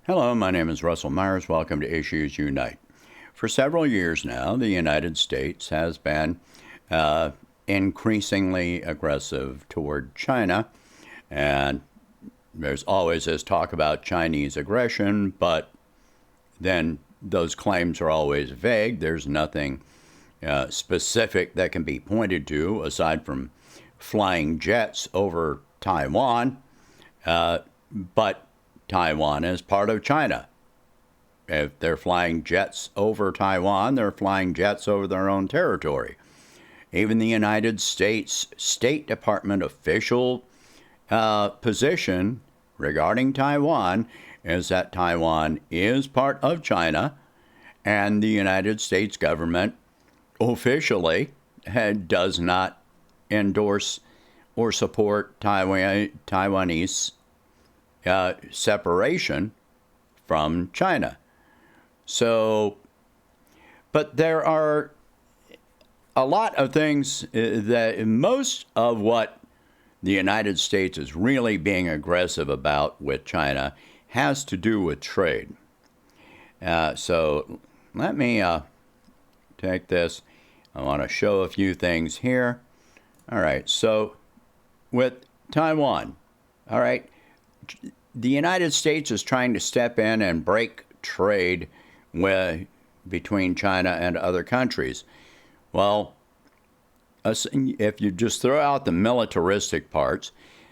Hello, my name is Russell Myers. Welcome to Issues Unite. For several years now, the United States has been increasingly aggressive toward China, and there's always this talk about Chinese aggression, but then those claims are always vague. There's nothing specific that can be pointed to aside from flying jets over Taiwan, but Taiwan is part of China. If they're flying jets over Taiwan, they're flying jets over their own territory. Even the United States State Department official position regarding Taiwan is that Taiwan is part of China, and the United States government officially does not endorse or support Taiwanese separation from China. So, but there are a lot of things that most of what the United States is really being aggressive about with China has to do with trade. So let me take this. I want to show a few things here. All right, so with Taiwan, all right, the United States is trying to step in and break trade between China and other countries. Well, if you just throw out the militaristic parts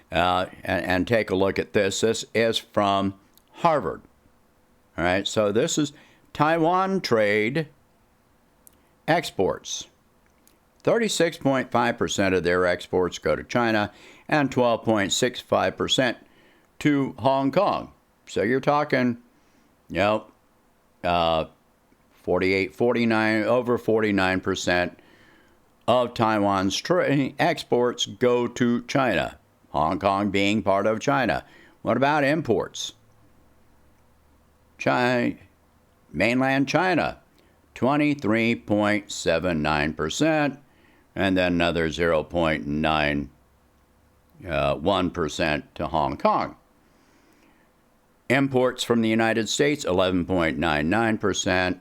and take a look at this is from Harvard. All right, so this is Taiwan trade exports. 36.5% of their exports go to China and 12.65% to Hong Kong. So you're talking, 49% of Taiwan's exports go to China, Hong Kong being part of China. What about imports? Mainland China, 23.79%, and then another 0.91% to Hong Kong. Imports from the United States, 11.99%.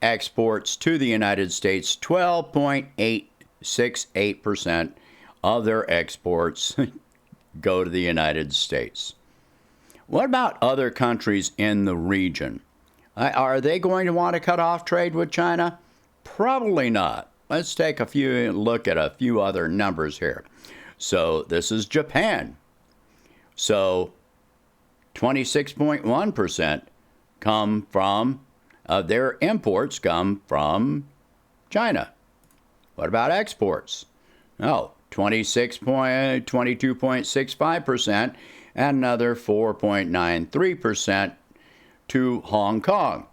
Exports to the United States, 12.868% of their exports go to the United States. What about other countries in the region? Are they going to want to cut off trade with China? Probably not. Let's take a look at a few other numbers here. So this is Japan. So 26.1% come from their imports come from China. What about exports? No, 22.65% and another 4.93% to Hong Kong.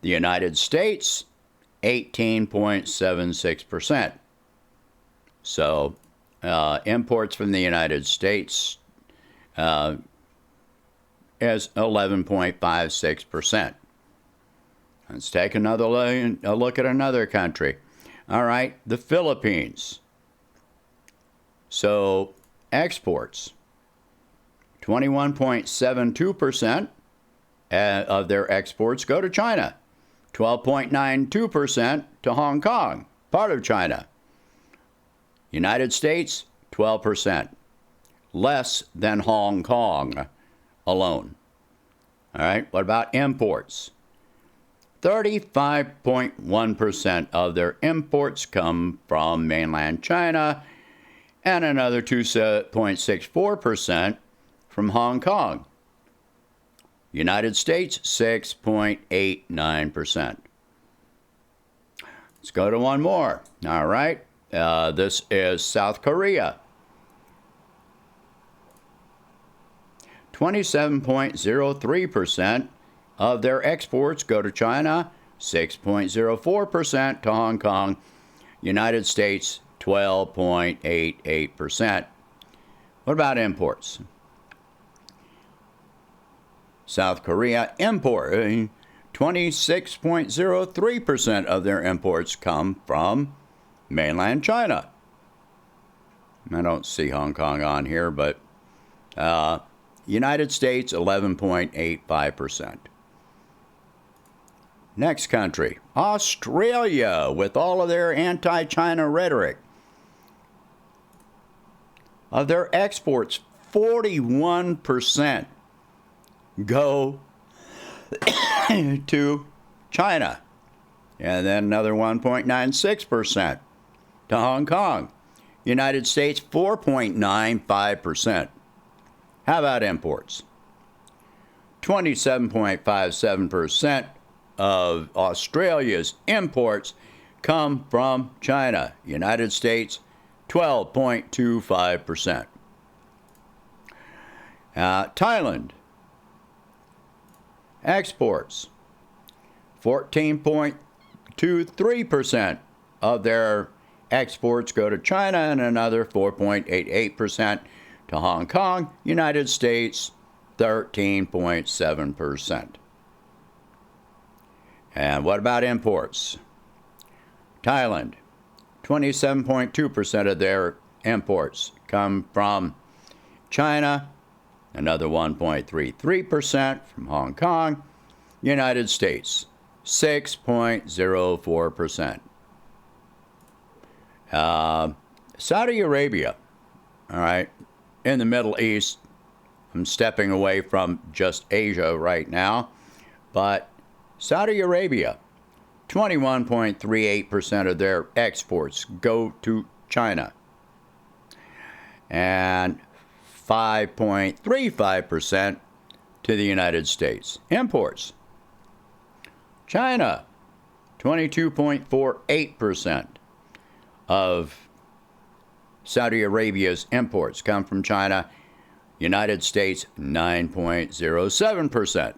The United States, 18.76%. So imports from the United States is 11.56%. Let's take a look at another country. All right, the Philippines. So exports, 21.72% of their exports go to China, 12.92% to Hong Kong, part of China. United States, 12%, less than Hong Kong alone. All right, what about imports? 35.1% of their imports come from mainland China and another 2.64% from Hong Kong. United States, 6.89%. Let's go to one more. All right, this is South Korea. 27.03% of their exports go to China, 6.04% to Hong Kong. United States, 12.88%. What about imports? South Korea importing 26.03% of their imports come from mainland China. I don't see Hong Kong on here, but United States, 11.85%. Next country, Australia, with all of their anti-China rhetoric. Of their exports, 41% go to China, and then another 1.96% to Hong Kong. United States, 4.95%. How about imports? 27.57% of Australia's imports come from China. United States, 12.25%. Thailand, exports, 14.23% of their exports go to China, and another 4.88% to Hong Kong. United States, 13.7%. And what about imports? Thailand, 27.2% of their imports come from China, another 1.33% from Hong Kong. United States, 6.04%. Saudi Arabia, all right, in the Middle East. I'm stepping away from just Asia right now, but Saudi Arabia, 21.38% of their exports go to China, and 5.35% to the United States. Imports, China, 22.48% of Saudi Arabia's imports come from China. United States, 9.07%.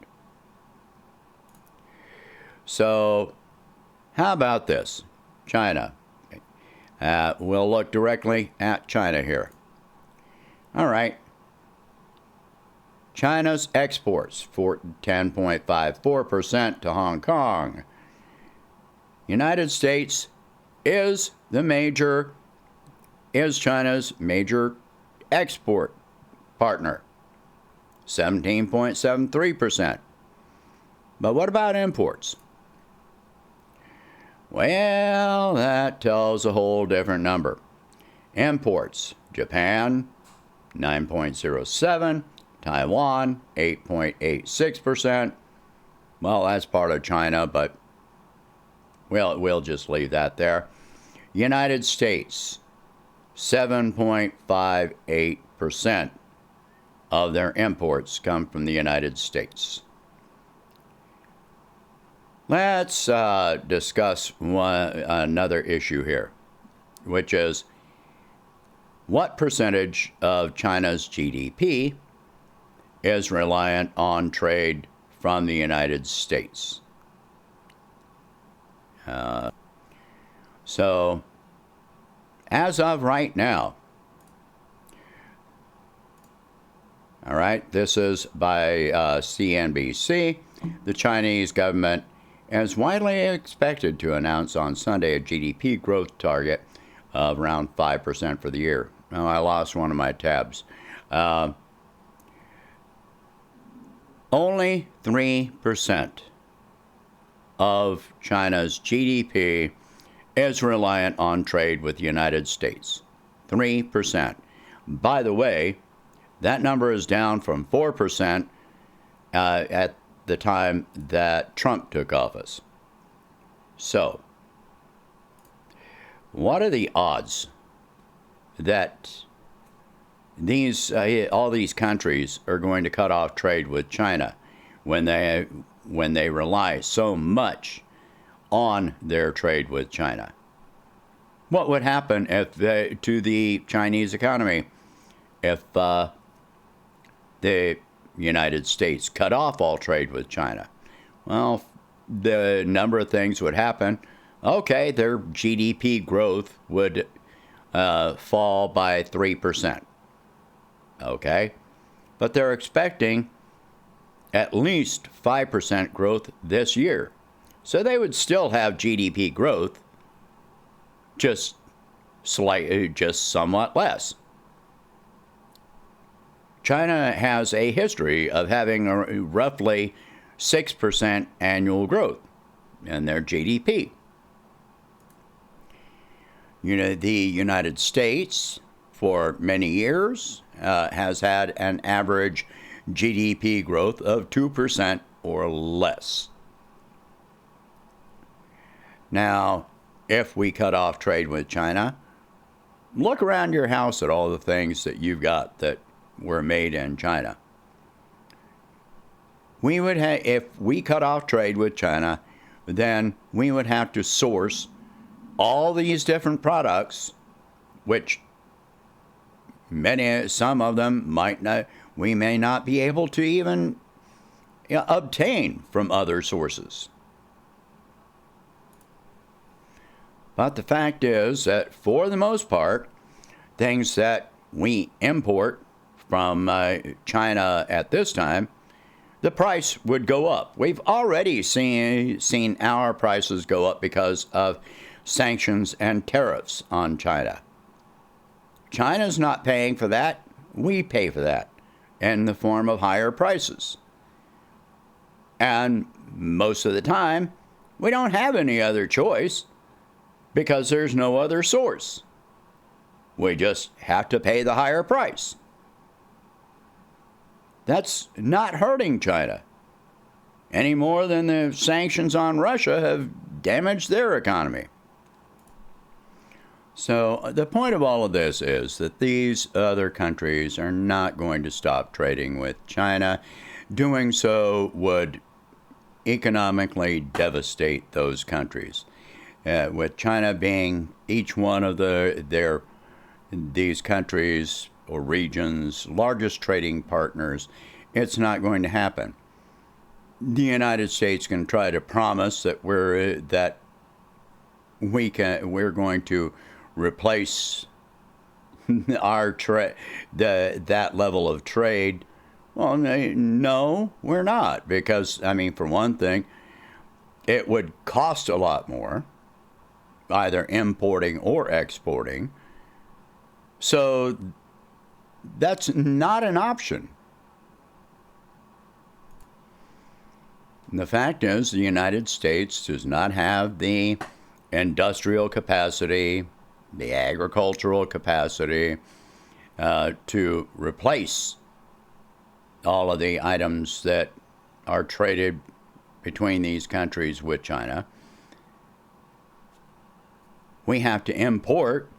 So, how about this? China. We'll look directly at China here. All right. China's exports for 10.54% to Hong Kong. United States is China's major export partner, 17.73%. But what about imports? Well, that tells a whole different number. Imports, Japan, 9.07%, Taiwan, 8.86%. Well, that's part of China, but we'll just leave that there. United States, 7.58% of their imports come from the United States. Let's discuss another issue here, which is what percentage of China's GDP is reliant on trade from the United States. So, as of right now, all right, this is by CNBC, the Chinese government is widely expected to announce on Sunday a GDP growth target of around 5% for the year. Oh, I lost one of my tabs. Only 3% of China's GDP is reliant on trade with the United States. 3%. By the way, that number is down from 4% at the time that Trump took office. So, what are the odds that all these countries are going to cut off trade with China when they rely so much on their trade with China? What would happen to the Chinese economy if the United States cut off all trade with China? Well, the number of things would happen. Okay, their GDP growth would fall by 3%. Okay, but they're expecting at least 5% growth this year. So they would still have GDP growth, just somewhat less. China has a history of having a roughly 6% annual growth in their GDP. The United States, for many years, has had an average GDP growth of 2% or less. Now, if we cut off trade with China, look around your house at all the things that you've got that were made in China. If we cut off trade with China, then we would have to source all these different products, which some of them we may not be able to even obtain from other sources. But the fact is that for the most part, things that we import from China at this time, the price would go up. We've already seen our prices go up because of sanctions and tariffs on China. China's not paying for that. We pay for that in the form of higher prices. And most of the time, we don't have any other choice because there's no other source. We just have to pay the higher price. That's not hurting China any more than the sanctions on Russia have damaged their economy. So the point of all of this is that these other countries are not going to stop trading with China. Doing so would economically devastate those countries. With China being each one of these countries or regions' largest trading partners, it's not going to happen. The United States can try to promise that we're going to replace that level of trade. Well, no, we're not, because for one thing, it would cost a lot more, either importing or exporting. So that's not an option. The fact is, the United States does not have the industrial capacity, the agricultural capacity to replace all of the items that are traded between these countries with China. We would have to import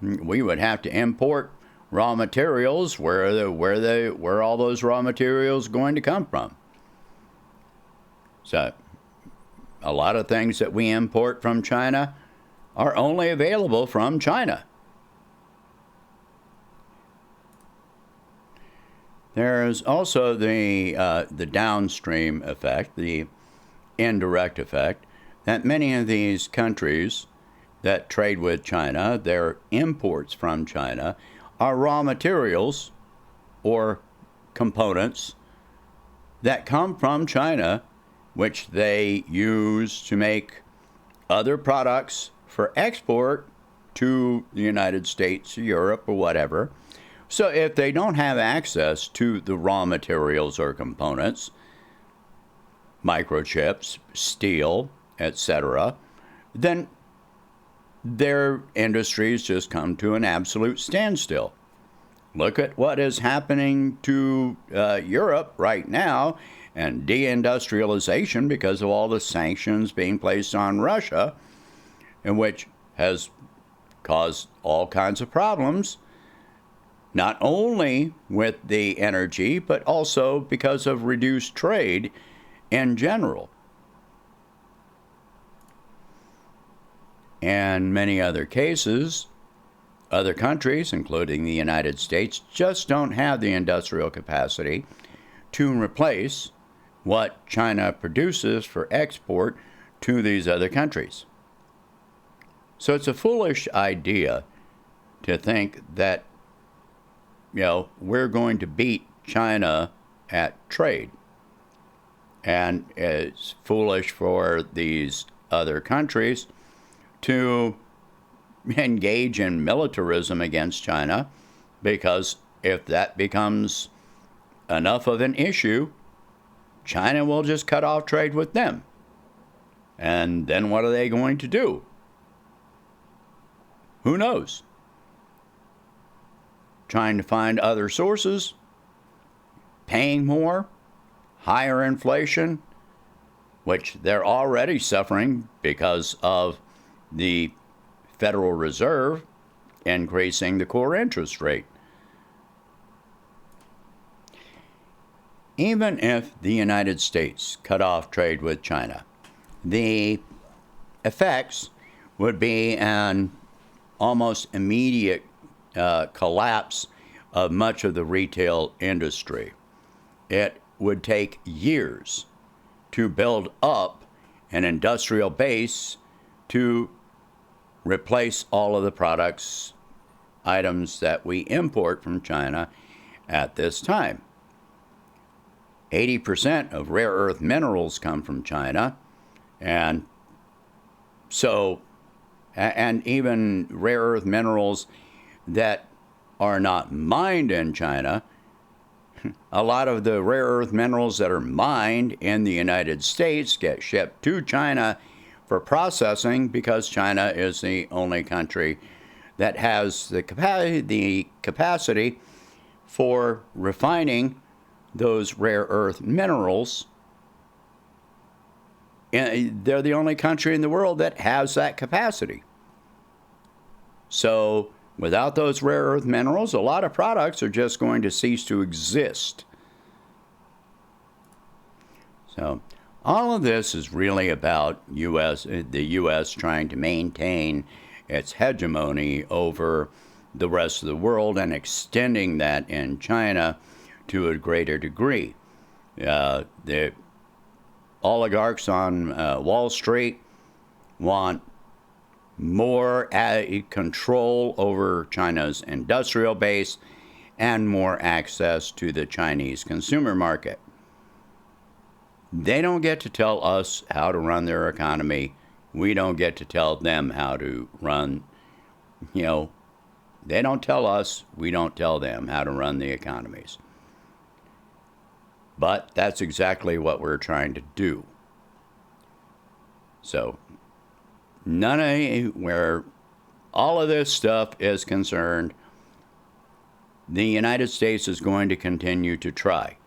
raw materials. Where all those raw materials going to come from? So a lot of things that we import from China are only available from China. There's also the downstream effect, the indirect effect, that many of these countries that trade with China, their imports from China, are raw materials or components that come from China, which they use to make other products for export to the United States, Europe, or whatever. So if they don't have access to the raw materials or components, microchips, steel, etc., then their industries just come to an absolute standstill. Look at what is happening to Europe right now, and deindustrialization because of all the sanctions being placed on Russia, and which has caused all kinds of problems, not only with the energy, but also because of reduced trade in general. And many other cases, other countries, including the United States, just don't have the industrial capacity to replace what China produces for export to these other countries. So it's a foolish idea to think that, we're going to beat China at trade. And it's foolish for these other countries to engage in militarism against China, because if that becomes enough of an issue, China will just cut off trade with them. And then what are they going to do? Who knows? Trying to find other sources, paying more, higher inflation, which they're already suffering because of the Federal Reserve increasing the core interest rate. Even if the United States cut off trade with China, the effects would be an almost immediate collapse of much of the retail industry. It would take years to build up an industrial base to replace all of the items that we import from China at this time. 80% of rare earth minerals come from China, and even rare earth minerals that are not mined in China. A lot of the rare earth minerals that are mined in the United States get shipped to China for processing because China is the only country that has the capacity for refining those rare earth minerals. And they're the only country in the world that has that capacity. So without those rare earth minerals, a lot of products are just going to cease to exist. So all of this is really about the U.S. trying to maintain its hegemony over the rest of the world and extending that in China to a greater degree. The oligarchs on Wall Street want more control over China's industrial base and more access to the Chinese consumer market. They don't get to tell us how to run their economy. We don't get to tell them how to run, they don't tell us, we don't tell them how to run the economies. But that's exactly what we're trying to do. So, where all of this stuff is concerned, the United States is going to continue to try.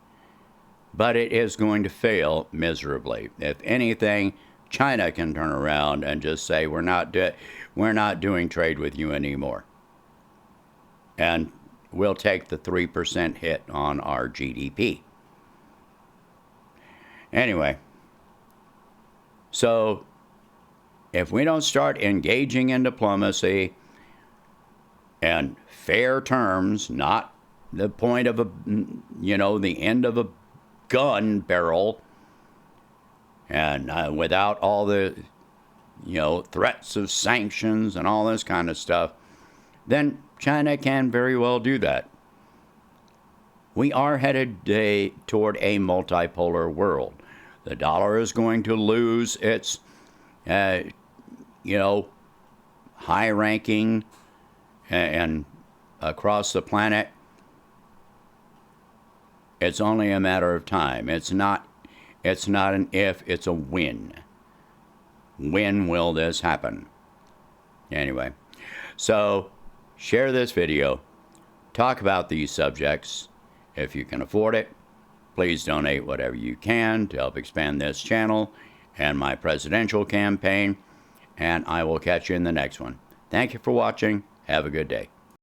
But it is going to fail miserably. If anything, China can turn around and just say, we're not doing trade with you anymore. And we'll take the 3% hit on our GDP. Anyway, so if we don't start engaging in diplomacy and fair terms, not the point of the end of a gun barrel, and without all the, threats of sanctions and all this kind of stuff, then China can very well do that. We are headed toward a multipolar world. The dollar is going to lose its, high ranking and across the planet. It's only a matter of time. It's not an if, it's a when. When will this happen? Anyway, so share this video. Talk about these subjects. If you can afford it, please donate whatever you can to help expand this channel and my presidential campaign. And I will catch you in the next one. Thank you for watching. Have a good day.